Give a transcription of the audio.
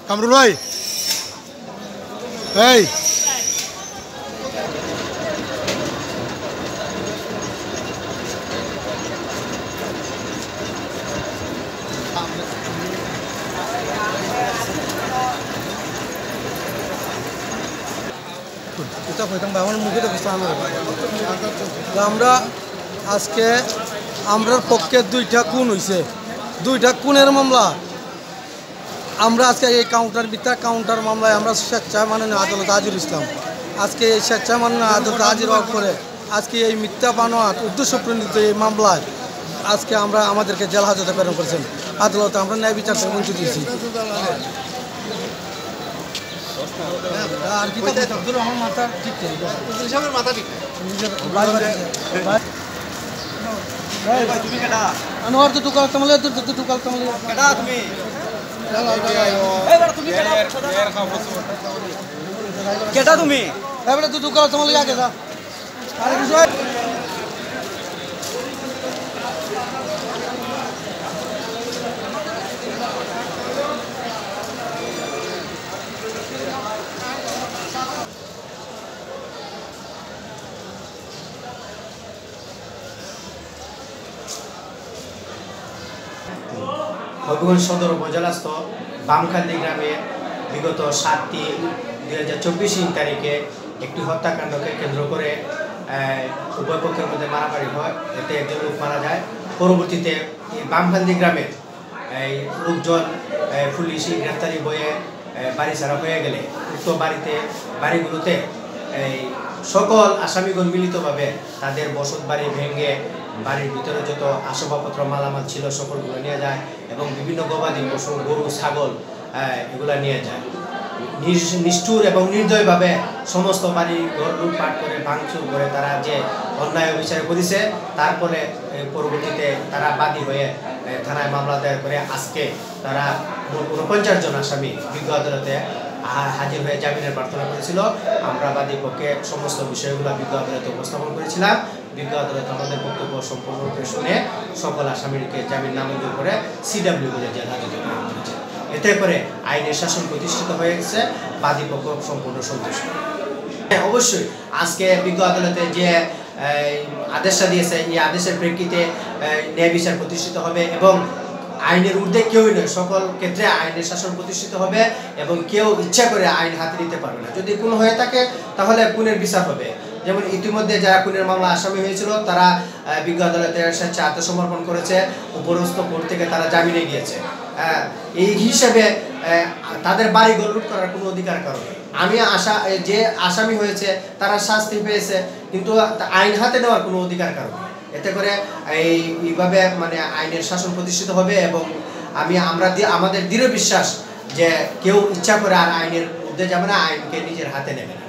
কামরুল ভাই এই আমরা আজকে আমরার পক্ষে দুইটা খুন হয়েছে, দুইটা খুনের মামলা। আমরা আজকে এই কাউন্টার মামলায় আমরা স্বেচ্ছায় মাননীয় আদালত হাজির ইসলাম। আজকে এই স্বেচ্ছায় মাননীয় আদালত হাজির হওয়ার পরে আজকে এই মিথ্যা বানোয়াট উদ্দেশ্য প্রণীত এই মামলায় আজকে আমরা আমাদেরকে জেল হাজতে প্রেরণ করেছেন আদালতে। আমরা ন্যায় বিচার থেকে বঞ্চিত দিয়েছি। আর কি আমার মাথা ঠিক মাথা ঠিক আনোয়ার তো টুকাল তামলে তো টুকাল তামলে কেডা তুমি কেডা তুমি এবারে তো টুকাল তামলে আগে যা। আরে বিষয় হবিগঞ্জ সদর উপজেলাস্থ বামখান্দি গ্রামে বিগত 7/3/2024 তারিখে একটি হত্যাকাণ্ডকে কেন্দ্র করে উভয় পক্ষের মধ্যে মারামারি হয়। এতে একজন লোক মারা যায়। পরবর্তীতে এই বামখান্দি গ্রামের এই লোকজন পুলিশি গ্রেফতারি বয়ে বাড়ি ছাড়া হয়ে গেলে উক্ত বাড়িগুলোতে এই সকল আসামিগণ মিলিতভাবে তাদের বসত বাড়ি ভেঙে বাড়ির ভিতরে যত আসবাবপত্র মালামাল ছিল সকলগুলো নিয়ে যায় এবং বিভিন্ন গবাদি পশু গরু ছাগল এগুলো নিয়ে যায়। নিষ্ঠুর এবং নির্দয়ভাবে সমস্ত বাড়ি ঘর লুটপাট করে ভাঙচুর করে তারা যে অন্যায় অবিচার করেছে, তারপরে পরবর্তীতে তারা বাদী হয়ে থানায় মামলা দায়ের করে আজকে তারা 49 জন আসামি বিজ্ঞ আদালতে হাজির হয়ে জামিনের প্রার্থনা করেছিল। আমরা বাদী পক্ষে সমস্ত বিষয়গুলো বিজ্ঞ আদালতে উপস্থাপন করেছিলাম। বিজ্ঞ আদালত আমাদের বক্তব্য সম্পূর্ণরূপে শুনে সকল আসামিকে জামিন নামঞ্জুর করে CW বলে জেল হাজতে প্রেরণ করেছে। এতে করে আইনের শাসন প্রতিষ্ঠিত হয়ে গেছে, বাদী পক্ষ সম্পূর্ণ সন্তুষ্ট। অবশ্যই আজকে বিজ্ঞ আদালতে যে আদেশটা দিয়েছে, এই আদেশের প্রেক্ষিতে ন্যায় বিচার প্রতিষ্ঠিত হবে এবং আইনের ঊর্ধ্বে কেউই নয়, সকল ক্ষেত্রে আইনের শাসন প্রতিষ্ঠিত হবে এবং কেউ ইচ্ছা করে আইন হাতে নিতে পারবে না। যদি খুন হয়ে থাকে তাহলে খুনের বিচার হবে। যেমন ইতিমধ্যে যারা খুনের মামলা আসামি হয়েছিল তারা বিজ্ঞ আদালতের সাথে আত্মসমর্পণ করেছে, উপরস্থ কোর্ট থেকে তারা জামিনে গিয়েছে। এই হিসেবে তাদের বাড়িঘর লুট করার কোনো অধিকার কারণ নেই। যে আসামি হয়েছে তারা শাস্তি পেয়েছে, কিন্তু আইন হাতে নেওয়ার কোনো অধিকার কারণ নেই। এতে করে এইভাবে মানে আইনের শাসন প্রতিষ্ঠিত হবে এবং আমাদের দৃঢ় বিশ্বাস যে কেউ ইচ্ছা করে আর আইনের মধ্যে যাবে না, আইনকে নিজের হাতে নেবে না।